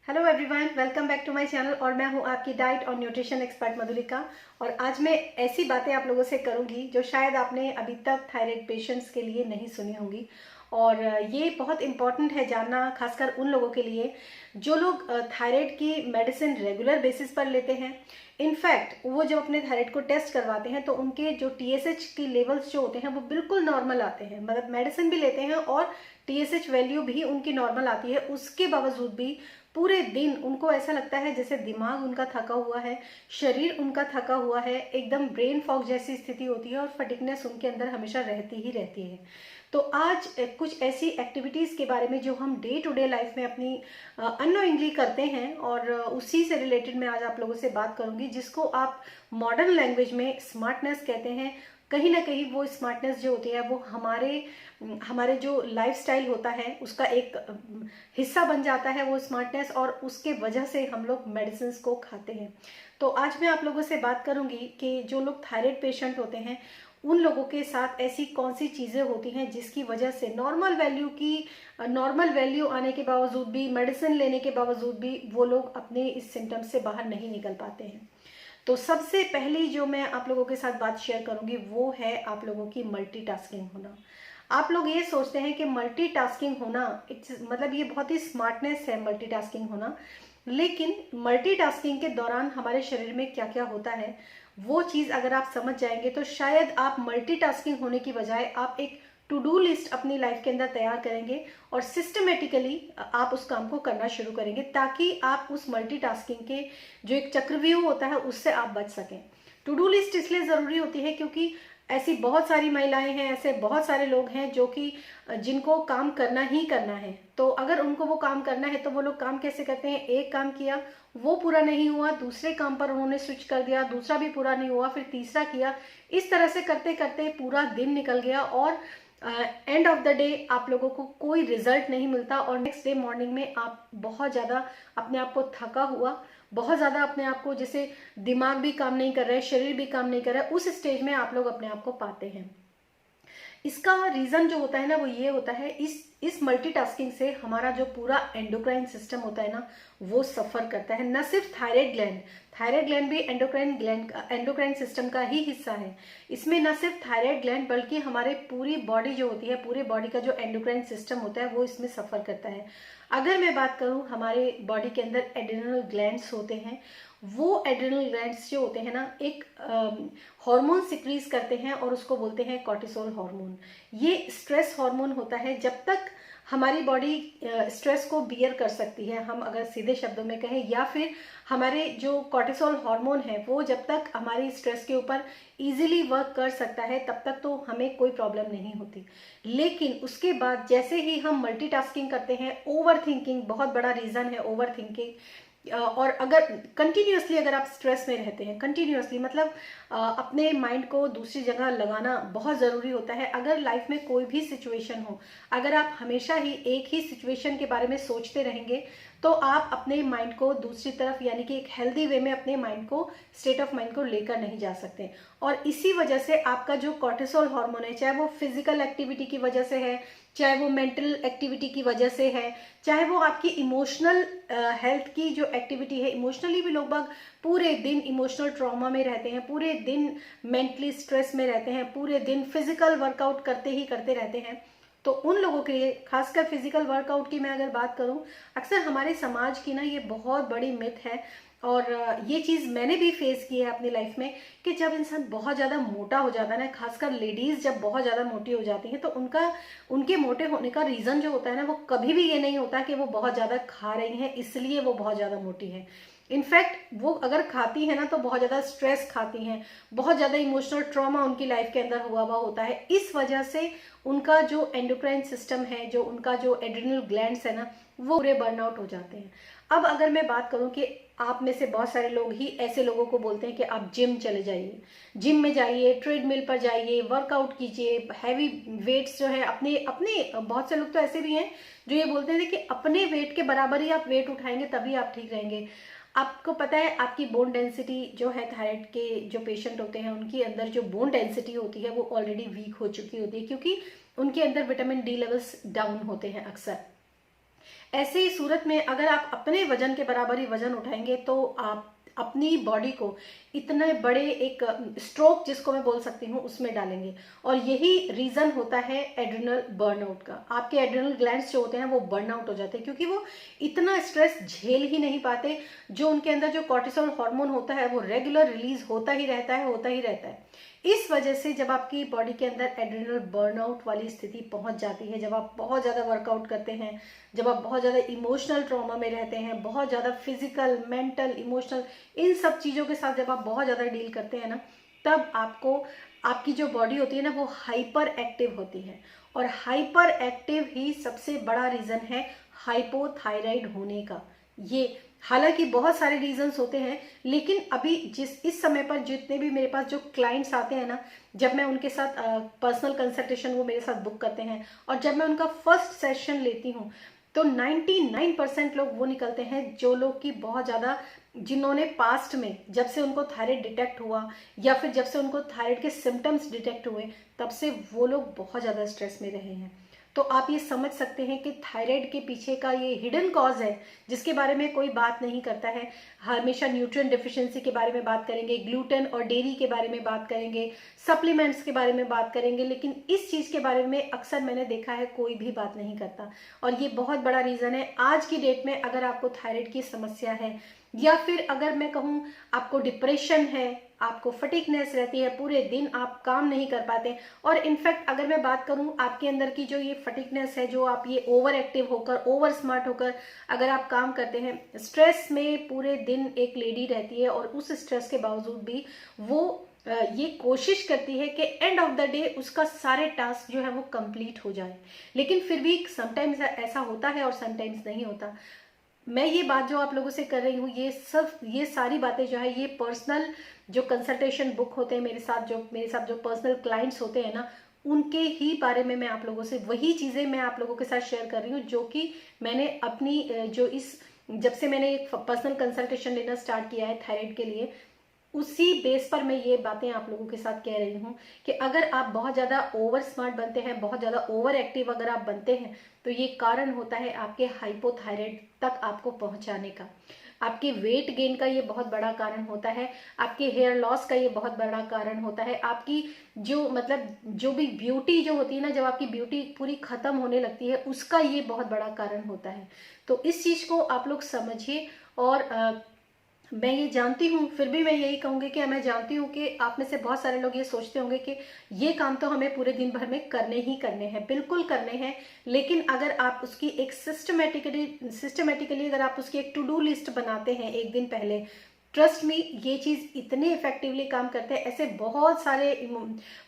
Hello everyone, welcome back to my channel. और मैं हूं आपकी डाइट और न्यूट्रिशन एक्सपर्ट मधुलिका। और आज मैं ऐसी बातें आप लोगों से करूंगी जो शायद आपने अभी तक थायराइड पेशेंट्स के लिए नहीं सुनी होंगी। और ये बहुत इंपॉर्टेंट है जानना, खासकर उन लोगों के लिए जो लोग थायराइड की मेडिसिन रेगुलर बेसिस पर लेते हैं। इनफैक्ट वो जब अपने थायराइड को टेस्ट करवाते हैं तो उनके जो टीएसएच की लेवल्स जो होते हैं वो बिल्कुल नॉर्मल आते हैं, मतलब मेडिसिन भी लेते हैं और टीएसएच वैल्यू भी उनकी नॉर्मल आती है। उसके बावजूद भी पूरे दिन उनको ऐसा लगता है जैसे दिमाग उनका थका हुआ है, शरीर उनका थका हुआ है, एकदम ब्रेन फॉग जैसी स्थिति होती है और फटिकनेस उनके अंदर हमेशा रहती ही रहती है। तो आज कुछ ऐसी एक्टिविटीज़ के बारे में जो हम डे टू डे लाइफ में अपनी अननोइंगली करते हैं और उसी से रिलेटेड मैं आज आप लोगों से बात करूंगी, जिसको आप मॉडर्न लैंग्वेज में स्मार्टनेस कहते हैं। कहीं ना कहीं वो स्मार्टनेस जो होती है वो हमारे जो लाइफस्टाइल होता है उसका एक हिस्सा बन जाता है वो स्मार्टनेस, और उसके वजह से हम लोग मेडिसिन को खाते हैं। तो आज मैं आप लोगों से बात करूंगी कि जो लोग थायराइड पेशेंट होते हैं उन लोगों के साथ ऐसी कौन सी चीज़ें होती हैं जिसकी वजह से नॉर्मल वैल्यू आने के बावजूद भी, मेडिसिन लेने के बावजूद भी वो लोग अपने इस सिम्टम्स से बाहर नहीं निकल पाते हैं। तो सबसे पहली जो मैं आप लोगों के साथ बात शेयर करूंगी वो है आप लोगों की मल्टीटास्किंग होना। आप लोग ये सोचते हैं कि मल्टीटास्किंग होना मतलब ये बहुत ही स्मार्टनेस है मल्टीटास्किंग होना, लेकिन मल्टीटास्किंग के दौरान हमारे शरीर में क्या क्या होता है वो चीज़ अगर आप समझ जाएंगे तो शायद आप मल्टीटास्किंग होने की बजाय आप एक टू डू लिस्ट अपनी लाइफ के अंदर तैयार करेंगे और सिस्टमेटिकली आप उस काम को करना शुरू करेंगे, ताकि आप उस मल्टीटास्किंग के जो एक चक्रव्यूह होता है उससे आप बच सकें। टू डू लिस्ट इसलिए ज़रूरी होती है क्योंकि ऐसी बहुत सारी महिलाएं हैं, ऐसे बहुत सारे लोग हैं जो कि जिनको काम करना ही करना है। तो अगर उनको वो काम करना है तो वो लोग काम कैसे करते हैं, एक काम किया वो पूरा नहीं हुआ, दूसरे काम पर उन्होंने स्विच कर दिया, दूसरा भी पूरा नहीं हुआ, फिर तीसरा किया। इस तरह से करते करते पूरा दिन निकल गया और एंड ऑफ द डे आप लोगों को कोई रिजल्ट नहीं मिलता और नेक्स्ट डे मॉर्निंग में आप बहुत ज़्यादा अपने आप को थका हुआ, बहुत ज़्यादा अपने आप को जैसे दिमाग भी काम नहीं कर रहा है, शरीर भी काम नहीं कर रहा है, उस स्टेज में आप लोग अपने आप को पाते हैं। इसका रीज़न जो होता है ना वो ये होता है, इस मल्टीटास्किंग से हमारा जो पूरा एंडोक्राइन सिस्टम होता है ना वो सफ़र करता है। न सिर्फ थायराइड ग्लैंड भी एंडोक्राइन सिस्टम का ही हिस्सा है। इसमें न सिर्फ थायराइड ग्लैंड बल्कि हमारे पूरी बॉडी जो होती है, पूरे बॉडी का जो एंडोक्राइन सिस्टम होता है वो इसमें सफ़र करता है। अगर मैं बात करूं, हमारे बॉडी के अंदर एड्रेनल ग्लैंड्स होते हैं। वो एड्रेनल ग्लैंड्स जो होते हैं ना एक हार्मोन सिक्रीज करते हैं और उसको बोलते हैं कॉर्टिसोल हार्मोन। ये स्ट्रेस हार्मोन होता है। जब तक हमारी बॉडी स्ट्रेस को बियर कर सकती है, हम अगर सीधे शब्दों में कहें, या फिर हमारे जो कॉर्टिसोल हार्मोन है वो जब तक हमारी स्ट्रेस के ऊपर इजीली वर्क कर सकता है तब तक तो हमें कोई प्रॉब्लम नहीं होती। लेकिन उसके बाद जैसे ही हम मल्टीटास्किंग करते हैं, ओवर थिंकिंग बहुत बड़ा रीज़न है ओवर थिंकिंग। और अगर कंटिन्यूसली अगर आप स्ट्रेस में रहते हैं, कंटिन्यूसली मतलब अपने माइंड को दूसरी जगह लगाना बहुत ज़रूरी होता है। अगर लाइफ में कोई भी सिचुएशन हो, अगर आप हमेशा ही एक ही सिचुएशन के बारे में सोचते रहेंगे तो आप अपने माइंड को दूसरी तरफ, यानी कि एक हेल्दी वे में अपने माइंड को, स्टेट ऑफ माइंड को लेकर नहीं जा सकते। और इसी वजह से आपका जो कॉर्टिसोल हार्मोन है, चाहे वो फिजिकल एक्टिविटी की वजह से है, चाहे वो मेंटल एक्टिविटी की वजह से है, चाहे वो आपकी इमोशनल हेल्थ की जो एक्टिविटी है, इमोशनली भी लोग बाग पूरे दिन इमोशनल ट्रॉमा में रहते हैं, पूरे दिन मेंटली स्ट्रेस में रहते हैं, पूरे दिन फिजिकल वर्कआउट करते ही करते रहते हैं। तो उन लोगों के लिए, खासकर फिजिकल वर्कआउट की मैं अगर बात करूं, अक्सर हमारे समाज की ना ये बहुत बड़ी मिथ है। और ये चीज़ मैंने भी फेस की है अपनी लाइफ में कि जब इंसान बहुत ज़्यादा मोटा हो जाता है ना, खासकर लेडीज़ जब बहुत ज़्यादा मोटी हो जाती हैं तो उनके मोटे होने का रीज़न जो होता है ना वो कभी भी ये नहीं होता कि वो बहुत ज़्यादा खा रही हैं इसलिए वो बहुत ज़्यादा मोटी है। इनफैक्ट वो अगर खाती है ना तो बहुत ज़्यादा स्ट्रेस खाती हैं, बहुत ज़्यादा इमोशनल ट्रॉमा उनकी लाइफ के अंदर हुआ होता है। इस वजह से उनका जो एंडोक्राइन सिस्टम है, जो उनका जो एड्रिनल ग्लैंड्स है ना, वो पूरे बर्नआउट हो जाते हैं। अब अगर मैं बात करूं कि आप में से बहुत सारे लोग ही ऐसे लोगों को बोलते हैं कि आप जिम चले जाइए, जिम में जाइए, ट्रेडमिल पर जाइए, वर्कआउट कीजिए, हैवी वेट्स जो है अपने अपने बहुत से लोग तो ऐसे भी हैं जो ये बोलते हैं कि अपने वेट के बराबर ही आप वेट उठाएंगे तभी आप ठीक रहेंगे। आपको पता है आपकी बोन डेंसिटी जो है, थायराइड के जो पेशेंट होते हैं उनके अंदर जो बोन डेंसिटी होती है वो ऑलरेडी वीक हो चुकी होती है, क्योंकि उनके अंदर विटामिन डी लेवल्स डाउन होते हैं अक्सर। ऐसे ही सूरत में अगर आप अपने वजन के बराबर ही वजन उठाएंगे तो आप अपनी बॉडी को इतने बड़े एक स्ट्रोक, जिसको मैं बोल सकती हूँ, उसमें डालेंगे। और यही रीजन होता है एड्रिनल बर्नआउट का। आपके एड्रिनल ग्लैंड्स जो होते हैं वो बर्न आउट हो जाते हैं, क्योंकि वो इतना स्ट्रेस झेल ही नहीं पाते। जो उनके अंदर जो कॉर्टिसोल हार्मोन होता है वो रेगुलर रिलीज होता ही रहता है, होता ही रहता है। इस वजह से जब आपकी बॉडी के अंदर एड्रिनल बर्नआउट वाली स्थिति पहुंच जाती है, जब आप बहुत ज़्यादा वर्कआउट करते हैं, जब आप बहुत ज़्यादा इमोशनल ट्रॉमा में रहते हैं, बहुत ज़्यादा फिजिकल, मेंटल, इमोशनल, इन सब चीज़ों के साथ जब आप बहुत ज़्यादा डील करते हैं ना, तब आपको आपकी जो बॉडी होती है ना वो हाइपर एक्टिव होती है। और हाइपर एक्टिव ही सबसे बड़ा रीज़न है हाइपोथायराइड होने का। ये हालांकि बहुत सारे रीजंस होते हैं, लेकिन अभी इस समय पर जितने भी मेरे पास जो क्लाइंट्स आते हैं ना, जब मैं उनके साथ पर्सनल कंसल्टेशन वो मेरे साथ बुक करते हैं और जब मैं उनका फर्स्ट सेशन लेती हूँ, तो 99% लोग वो निकलते हैं जो लोग की बहुत ज़्यादा, जिन्होंने पास्ट में जब से उनको थायराइड डिटेक्ट हुआ या फिर जब से उनको थायराइड के सिम्टम्स डिटेक्ट हुए, तब से वो लोग बहुत ज़्यादा स्ट्रेस में रहे हैं। तो आप ये समझ सकते हैं कि थायराइड के पीछे का ये हिडन कॉज है, जिसके बारे में कोई बात नहीं करता है। हमेशा न्यूट्रिएंट डिफिशिएंसी के बारे में बात करेंगे, ग्लूटेन और डेयरी के बारे में बात करेंगे, सप्लीमेंट्स के बारे में बात करेंगे, लेकिन इस चीज़ के बारे में अक्सर मैंने देखा है कोई भी बात नहीं करता। और ये बहुत बड़ा रीज़न है आज की डेट में। अगर आपको थायराइड की समस्या है, या फिर अगर मैं कहूँ आपको डिप्रेशन है, आपको फटीकनेस रहती है, पूरे दिन आप काम नहीं कर पाते, और इनफैक्ट अगर मैं बात करूं आपके अंदर की जो ये फटीकनेस है, जो आप ये ओवर एक्टिव होकर, ओवर स्मार्ट होकर अगर आप काम करते हैं, स्ट्रेस में पूरे दिन एक लेडी रहती है और उस स्ट्रेस के बावजूद भी वो ये कोशिश करती है कि एंड ऑफ द डे उसका सारे टास्क जो है वो कंप्लीट हो जाए, लेकिन फिर भी समटाइम्स ऐसा होता है और समटाइम्स नहीं होता। मैं ये बात जो आप लोगों से कर रही हूँ, ये सारी बातें जो है, ये पर्सनल जो कंसल्टेशन बुक होते हैं मेरे साथ जो पर्सनल क्लाइंट्स होते हैं ना, उनके ही बारे में मैं आप लोगों से वही चीज़ें मैं आप लोगों के साथ शेयर कर रही हूँ, जो कि मैंने अपनी जब से मैंने एक पर्सनल कंसल्टेशन लेना स्टार्ट किया है थायराइड के लिए, उसी बेस पर मैं ये बातें आप लोगों के साथ कह रही हूँ कि अगर आप बहुत ज़्यादा ओवर स्मार्ट बनते हैं, बहुत ज़्यादा ओवर एक्टिव अगर आप बनते हैं, तो ये कारण होता है आपके हाइपोथायराइड तक आपको पहुंचाने का। आपके वेट गेन का ये बहुत बड़ा कारण होता है, आपके हेयर लॉस का ये बहुत बड़ा कारण होता है, आपकी जो भी ब्यूटी जो होती है ना, जब आपकी ब्यूटी पूरी खत्म होने लगती है, उसका ये बहुत बड़ा कारण होता है। तो इस चीज़ को आप लोग समझिए। और मैं ये जानती हूँ, फिर भी मैं यही कहूँगी कि मैं जानती हूँ कि आप में से बहुत सारे लोग ये सोचते होंगे कि ये काम तो हमें पूरे दिन भर में करने ही करने हैं, बिल्कुल करने हैं, लेकिन अगर आप उसकी एक सिस्टमेटिकली अगर आप उसकी एक टू डू लिस्ट बनाते हैं एक दिन पहले, ट्रस्ट मी, ये चीज़ इतने इफेक्टिवली काम करते हैं। ऐसे बहुत सारे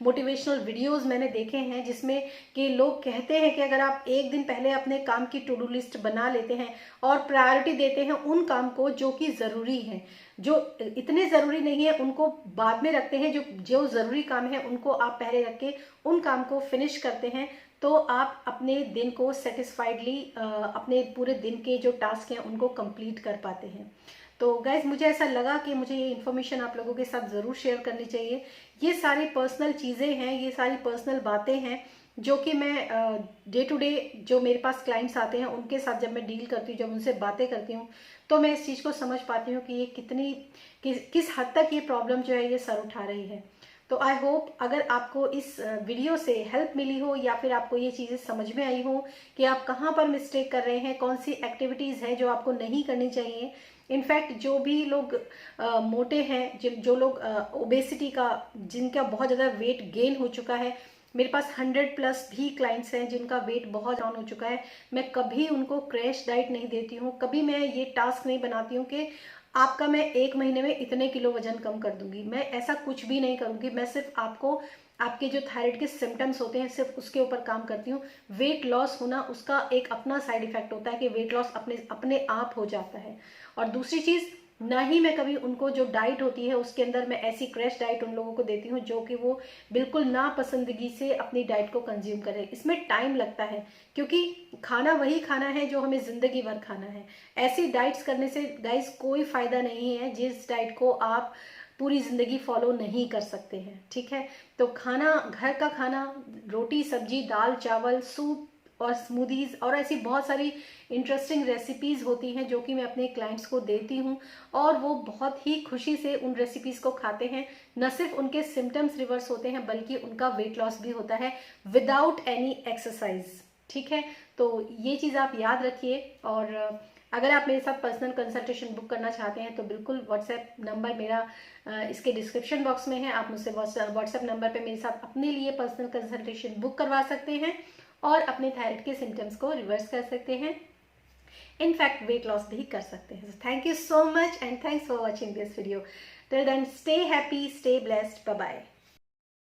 मोटिवेशनल वीडियोस मैंने देखे हैं जिसमें कि लोग कहते हैं कि अगर आप एक दिन पहले अपने काम की टू डू लिस्ट बना लेते हैं और प्रायोरिटी देते हैं उन काम को जो कि ज़रूरी हैं, जो इतने ज़रूरी नहीं है उनको बाद में रखते हैं, जो ज़रूरी काम है उनको आप पहले रख के उन काम को फिनिश करते हैं, तो आप अपने दिन को सेटिस्फाइडली अपने पूरे दिन के जो टास्क हैं उनको कंप्लीट कर पाते हैं। तो गाइज, मुझे ऐसा लगा कि मुझे ये इन्फॉर्मेशन आप लोगों के साथ ज़रूर शेयर करनी चाहिए। ये सारी पर्सनल चीज़ें हैं, ये सारी पर्सनल बातें हैं जो कि मैं डे टू डे जो मेरे पास क्लाइंट्स आते हैं उनके साथ जब मैं डील करती हूँ, जब उनसे बातें करती हूँ, तो मैं इस चीज़ को समझ पाती हूँ कि ये किस हद तक ये प्रॉब्लम जो है ये सर उठा रही है। तो आई होप अगर आपको इस वीडियो से हेल्प मिली हो या फिर आपको ये चीज़ें समझ में आई हो कि आप कहाँ पर मिस्टेक कर रहे हैं, कौन सी एक्टिविटीज़ हैं जो आपको नहीं करनी चाहिए। इनफैक्ट जो भी लोग मोटे हैं, जो लोग ओबेसिटी का, जिनका बहुत ज़्यादा वेट गेन हो चुका है, मेरे पास 100+ भी क्लाइंट्स हैं जिनका वेट बहुत डाउन हो चुका है, मैं कभी उनको क्रैश डाइट नहीं देती हूँ, कभी मैं ये टास्क नहीं बनाती हूँ कि आपका मैं 1 महीने में इतने किलो वजन कम कर दूंगी। मैं ऐसा कुछ भी नहीं करूंगी। मैं सिर्फ आपको आपके जो थायराइड के सिम्टम्स होते हैं सिर्फ उसके ऊपर काम करती हूँ। वेट लॉस होना उसका एक अपना साइड इफेक्ट होता है कि वेट लॉस अपने आप हो जाता है। और दूसरी चीज़, ना ही मैं कभी उनको जो डाइट होती है उसके अंदर मैं ऐसी क्रैश डाइट उन लोगों को देती हूँ जो कि वो बिल्कुल नापसंदगी से अपनी डाइट को कंज्यूम करें। इसमें टाइम लगता है क्योंकि खाना वही खाना है जो हमें ज़िंदगी भर खाना है। ऐसी डाइट्स करने से गाइस कोई फ़ायदा नहीं है जिस डाइट को आप पूरी ज़िंदगी फॉलो नहीं कर सकते हैं। ठीक है, तो खाना, घर का खाना, रोटी सब्जी दाल चावल सूप और स्मूदीज़ और ऐसी बहुत सारी इंटरेस्टिंग रेसिपीज़ होती हैं जो कि मैं अपने क्लाइंट्स को देती हूँ और वो बहुत ही खुशी से उन रेसिपीज़ को खाते हैं। न सिर्फ उनके सिम्टम्स रिवर्स होते हैं बल्कि उनका वेट लॉस भी होता है विदाउट एनी एक्सरसाइज। ठीक है, तो ये चीज़ आप याद रखिए। और अगर आप मेरे साथ पर्सनल कंसल्टेशन बुक करना चाहते हैं तो बिल्कुल व्हाट्सएप नंबर मेरा इसके डिस्क्रिप्शन बॉक्स में है। आप मुझसे व्हाट्सएप नंबर पे मेरे साथ अपने लिए पर्सनल कंसल्टेशन बुक करवा सकते हैं और अपने थायराइड के सिम्टम्स को रिवर्स कर सकते हैं, इनफैक्ट वेट लॉस भी कर सकते हैं। Thank you so much and thanks for watching this video. Till then stay happy, stay blessed, bye bye.